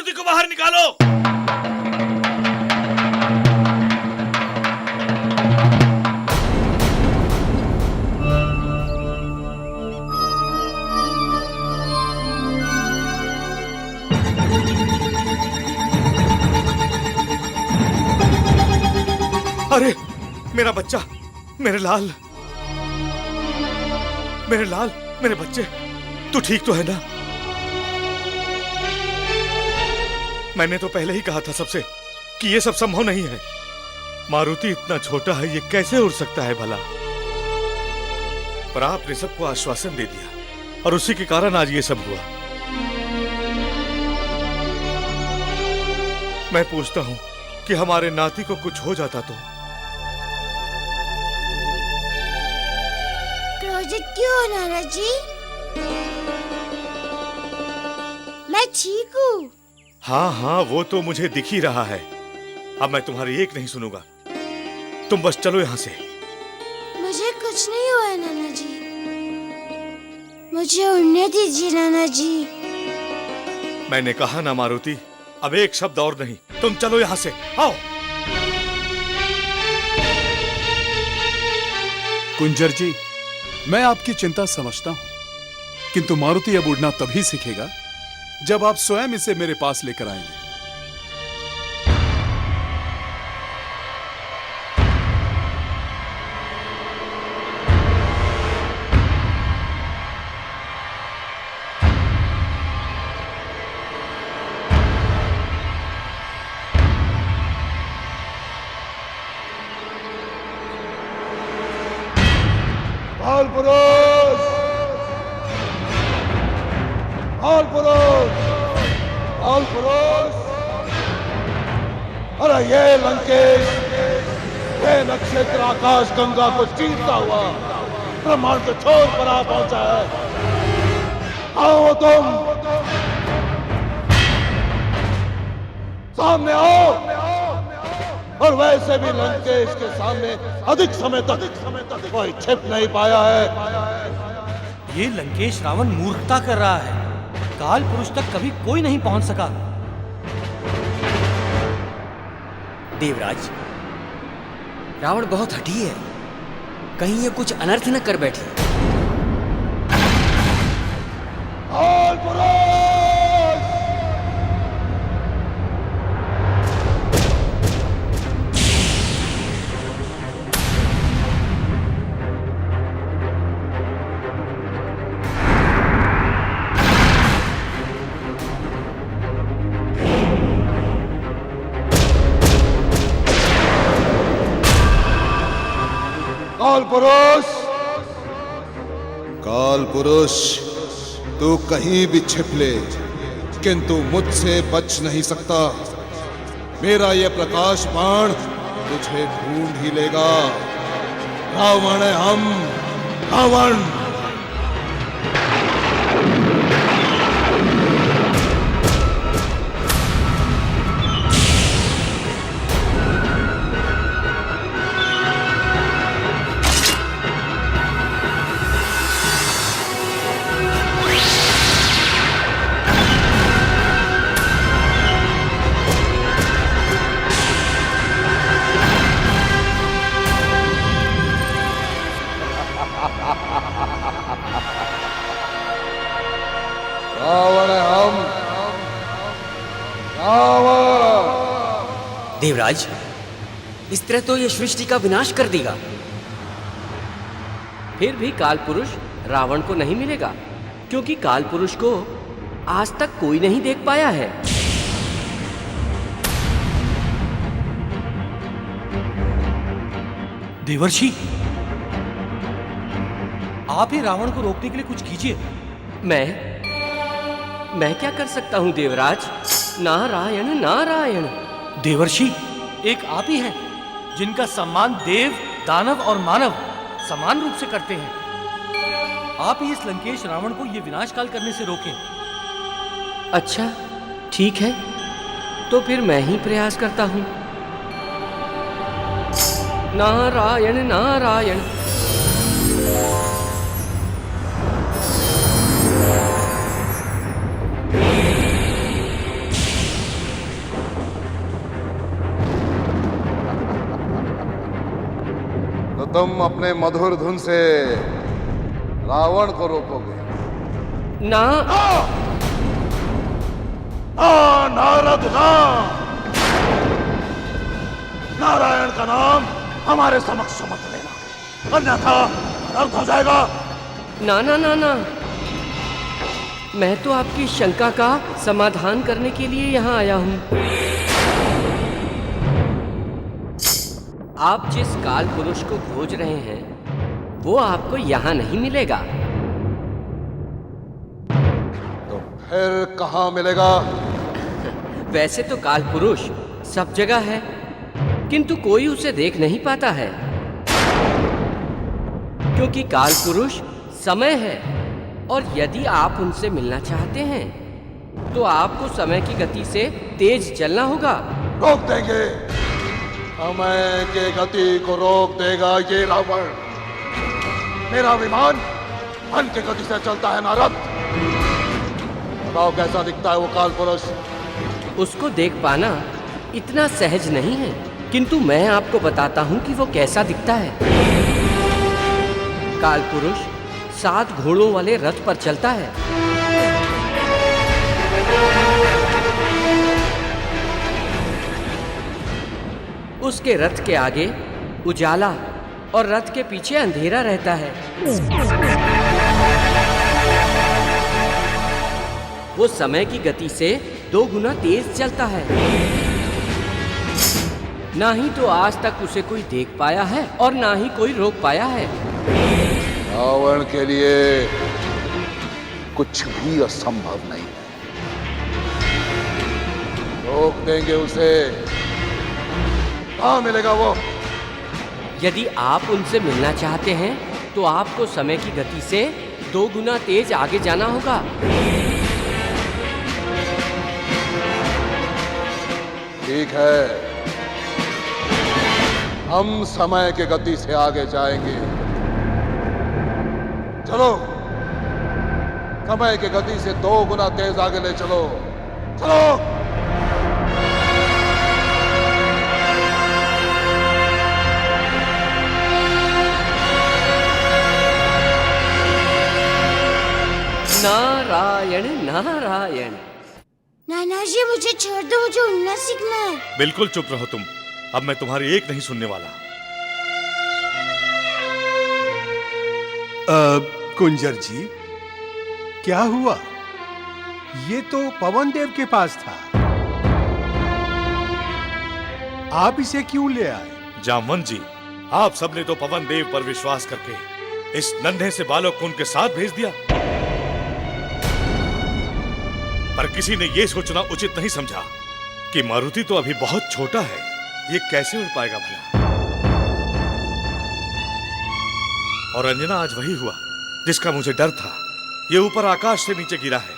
मारुति को बाहर निकालो। अरे मेरा बच्चा, मेरे लाल, मेरे लाल, मेरे बच्चे, तू ठीक तो है ना? मैंने तो पहले ही कहा था सबसे कि ये सब संभव नहीं है। मारुति इतना छोटा है, ये कैसे उड़ सकता है भला? पर आपने सबको आश्वासन दे दिया और उसी के कारण आज ये सब हुआ। मैं पूछता हूं कि हमारे नाती को कुछ हो जाता तो? क्रोधित क्यों नाना जी? मैं ठीक हूँ। हाँ हाँ, वो तो मुझे दिख ही रहा है। अब मैं तुम्हारी एक नहीं सुनूंगा। तुम बस चलो यहाँ से। मुझे कुछ नहीं हुआ है नाना जी। मुझे उड़ने दीजिए नाना जी। मैंने कहा ना मारुति, अब एक शब्द और नहीं। तुम चलो यहाँ से, आओ। कुंजर जी, मैं आपकी चिंता समझता हूं, किंतु मारुति अब उड़ना तभी सीखेगा जब आप स्वयं इसे मेरे पास लेकर आएंगे। काल पुरुष, काल पुरुष, काल पुरुष। अरे ये लंकेश, ये नक्षत्र आकाश गंगा को चीरता हुआ ब्रह्मांड के छोर पर आ पहुंचा है। आओ तुम, सामने आओ। और वैसे भी लंकेश के सामने अधिक समय तक कोई छिप नहीं पाया है। ये लंकेश रावण मूर्खता कर रहा है। काल पुरुष तक कभी कोई नहीं पहुंच सका। देवराज, रावण बहुत हठी है, कहीं ये कुछ अनर्थ न कर बैठे। काल पुरुष! काल पुरुष, काल पुरुष, तू कहीं भी छिप ले, किंतु मुझसे बच नहीं सकता। मेरा यह प्रकाश बाण तुझे ढूंढ ही लेगा। रावण है हम, रावण। रावण है हम, रावण। देवराज, इस तरह तो ये सृष्टि का विनाश कर देगा। फिर भी काल पुरुष रावण को नहीं मिलेगा, क्योंकि काल पुरुष को आज तक कोई नहीं देख पाया है। देवर्षि, आप ही रावण को रोकने के लिए कुछ कीजिए। मैं क्या कर सकता हूं देवराज? नारायण नारायण। देवर्षि, एक आप ही हैं जिनका सम्मान देव, दानव और मानव समान रूप से करते हैं। आप ही इस लंकेश रावण को ये विनाश काल करने से रोकें। अच्छा, ठीक है, तो फिर मैं ही प्रयास करता हूं। नारायण नारायण। तुम अपने मधुर धुन से रावण को रोकोगे। ना, नारद ना! नारायण का नाम हमारे समक्ष मत लेना, अन्यथा अनर्थ हो जाएगा। ना ना ना ना, मैं तो आपकी शंका का समाधान करने के लिए यहाँ आया हूँ। आप जिस काल पुरुष को खोज रहे हैं वो आपको यहाँ नहीं मिलेगा। तो फिर कहाँ मिलेगा? वैसे तो काल पुरुष सब जगह है, किंतु कोई उसे देख नहीं पाता है, क्योंकि काल पुरुष समय है। और यदि आप उनसे मिलना चाहते हैं तो आपको समय की गति से तेज चलना होगा। रोक देंगे, समय के गति को रोक देगा ये रावण। मेरा विमान मन की गति से चलता है नारद। बताओ कैसा दिखता है वो काल पुरुष? उसको देख पाना इतना सहज नहीं है, किंतु मैं आपको बताता हूँ कि वो कैसा दिखता है। काल पुरुष 7 घोड़ों वाले रथ पर चलता है। उसके रथ के आगे उजाला और रथ के पीछे अंधेरा रहता है। वो समय की गति से 2 गुना तेज चलता है। ना ही तो आज तक उसे कोई देख पाया है और ना ही कोई रोक पाया है। रावण के लिए कुछ भी असंभव नहीं है। रोक देंगे उसे। कहाँ मिलेगा वो? यदि आप उनसे मिलना चाहते हैं तो आपको समय की गति से 2 गुना तेज आगे जाना होगा। ठीक है, हम समय की गति से आगे जाएंगे। चलो, समय की गति से 2 गुना तेज आगे ले चलो। चलो। नारायण नारायण। नाना जी मुझे छोड़ दो, मुझे उड़ना सीखना है। बिल्कुल चुप रहो तुम, अब मैं तुम्हारी एक नहीं सुनने वाला। कुंजर जी, क्या हुआ? ये तो पवन देव के पास था, आप इसे क्यों ले आए? जामवंत जी, आप सबने तो पवन देव पर विश्वास करके इस नन्हे से बालक को उनके साथ भेज दिया, पर किसी ने यह सोचना उचित नहीं समझा कि मारुति तो अभी बहुत छोटा है, ये कैसे उड़ पाएगा भला। और अंजना आज वही हुआ जिसका मुझे डर था, ये ऊपर आकाश से नीचे गिरा है।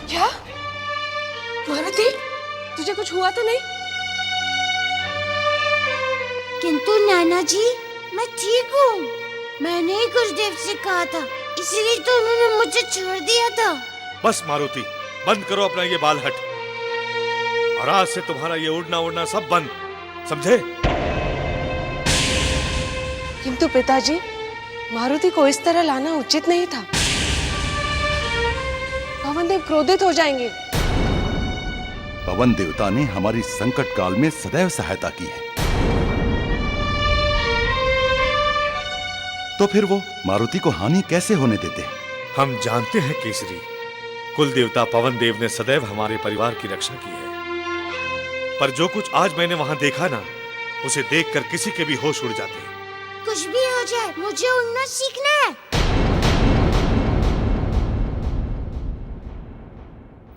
क्या मारुति, तुझे कुछ हुआ तो नहीं? किंतु नाना जी मैं ठीक हूँ। मैंने ही कुछ देर से कहा था, इसलिए तो उन्होंने मुझे छोड़ दिया था। बस मारुति, बंद करो अपना ये बाल हट, और आज से तुम्हारा ये उड़ना सब बंद, समझे? किंतु पिताजी, मारुति को इस तरह लाना उचित नहीं था। पवन देव क्रोधित हो जाएंगे। पवन देवता ने हमारी संकट काल में सदैव सहायता की है, तो फिर वो मारुति को हानि कैसे होने देते हैं? हम जानते हैं केसरी, कुल देवता पवन देव ने सदैव हमारे परिवार की रक्षा की है, पर जो कुछ आज मैंने वहां देखा ना, उसे देखकर किसी के भी होश उड़ जाते हैं। कुछ भी हो जाए, मुझे उड़ना सीखना है।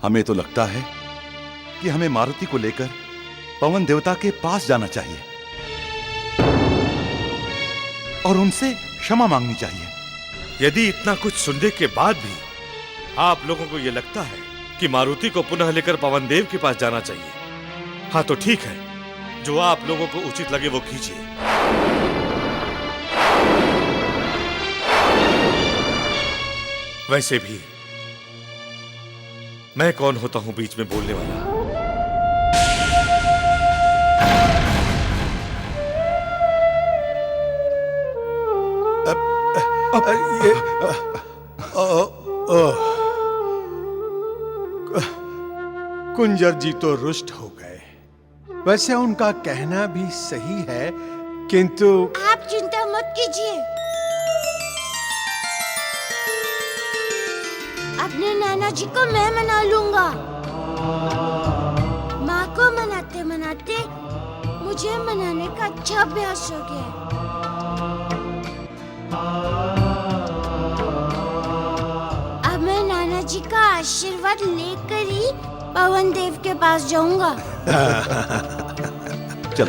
हमें तो लगता है कि हमें मारुति को लेकर पवन देवता के पास जाना चाहिए और उनसे क्षमा मांगनी चाहिए। यदि इतना कुछ सुनने के बाद भी आप लोगों को यह लगता है कि मारुति को पुनः लेकर पवन देव के पास जाना चाहिए, हाँ तो ठीक है, जो आप लोगों को उचित लगे वो कीजिए। वैसे भी मैं कौन होता हूं बीच में बोलने वाला? कुंजर जी तो रुष्ट हो गए। वैसे उनका कहना भी सही है, किंतु आप चिंता मत कीजिए, अपने नाना जी को मैं मना लूंगा। माँ को मनाते मनाते मुझे मनाने का अच्छा अभ्यास हो गया। अब मैं नाना जी का आशीर्वाद लेकर ही पवन देव के पास जाऊंगा। चल।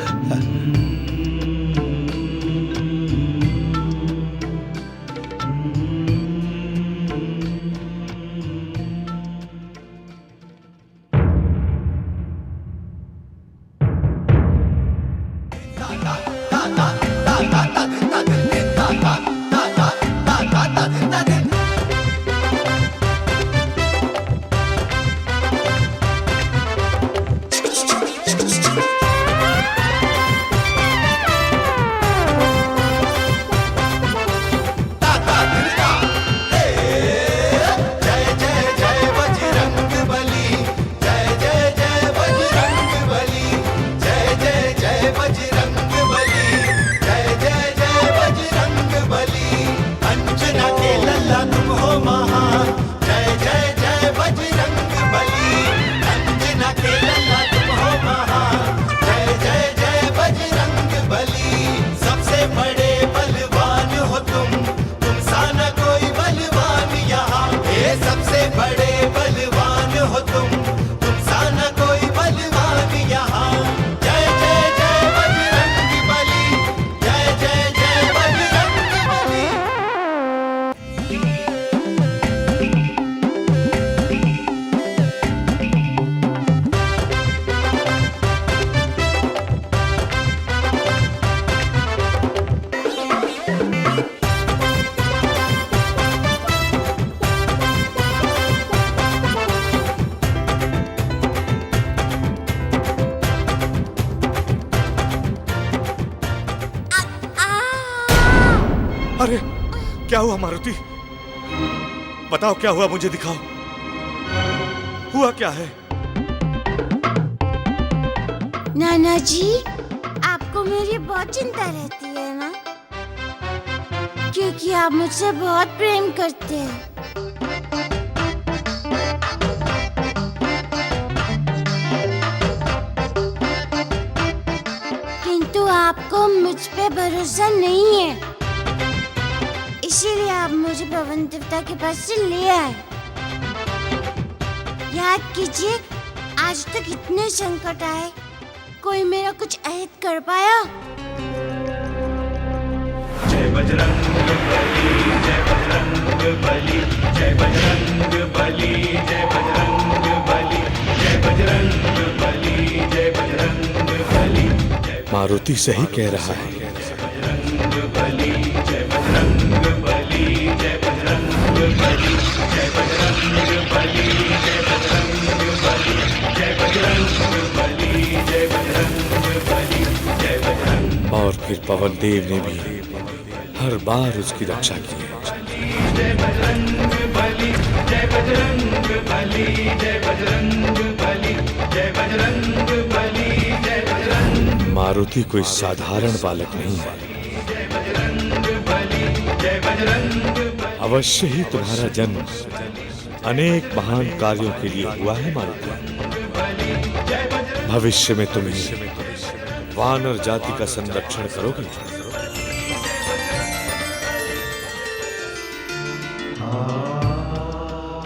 अरे क्या हुआ मारुति? बताओ क्या हुआ, मुझे दिखाओ। हुआ क्या है? नाना जी, आपको मेरी बहुत चिंता रहती है ना, क्योंकि आप मुझसे बहुत प्रेम करते हैं। किंतु आपको मुझ पे भरोसा नहीं है, इसीलिए आप मुझे पवन देवता के पास से ले आए। याद कीजिए, आज तक इतने संकट आए, कोई मेरा कुछ अहित कर पाया? जय बजरंग बली, जय बजरंग बली, जय बजरंग बली, जय बजरंग बली, जय बजरंग बली, जय बजरंग बली। मारुति सही कह रहा है। और फिर पवन देव ने भी हर बार उसकी रक्षा की। जय बजरंग बली, जय बजरंग बली, जय बजरंग बली, जय बजरंग बली, जय बजरंग। मारुति कोई साधारण बालक नहीं है। अवश्य ही तुम्हारा जन्म अनेक महान कार्यों के लिए हुआ है मारुति। भविष्य में तुम वानर जाति का संरक्षण करोगे।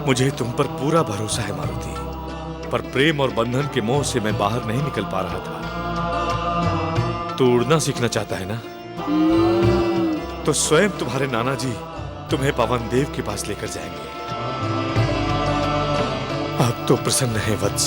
मुझे तुम पर पूरा भरोसा है मारुति, पर प्रेम और बंधन के मोह से मैं बाहर नहीं निकल पा रहा था। तू उड़ना सीखना चाहता है ना, तो स्वयं तुम्हारे नाना जी तुम्हें पवन देव के पास लेकर जाएंगे। अब तो प्रसन्न है वत्स।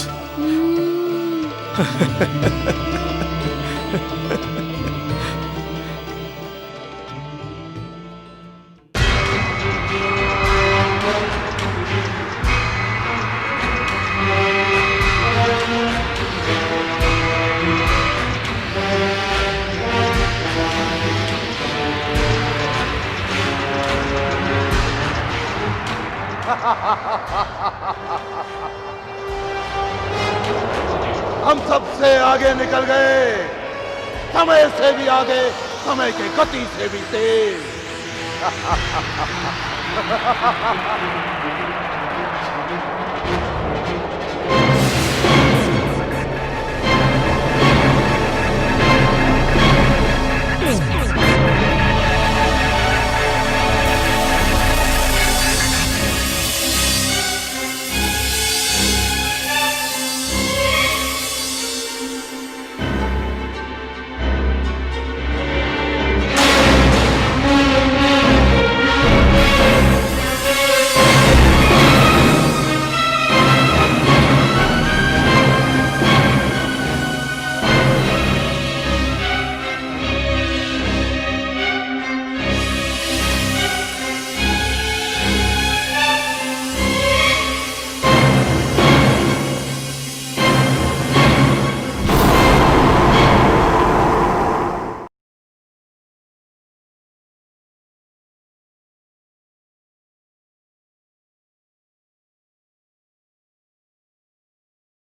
हम सबसे आगे निकल गए, समय से भी आगे, समय के गति से भी तेज।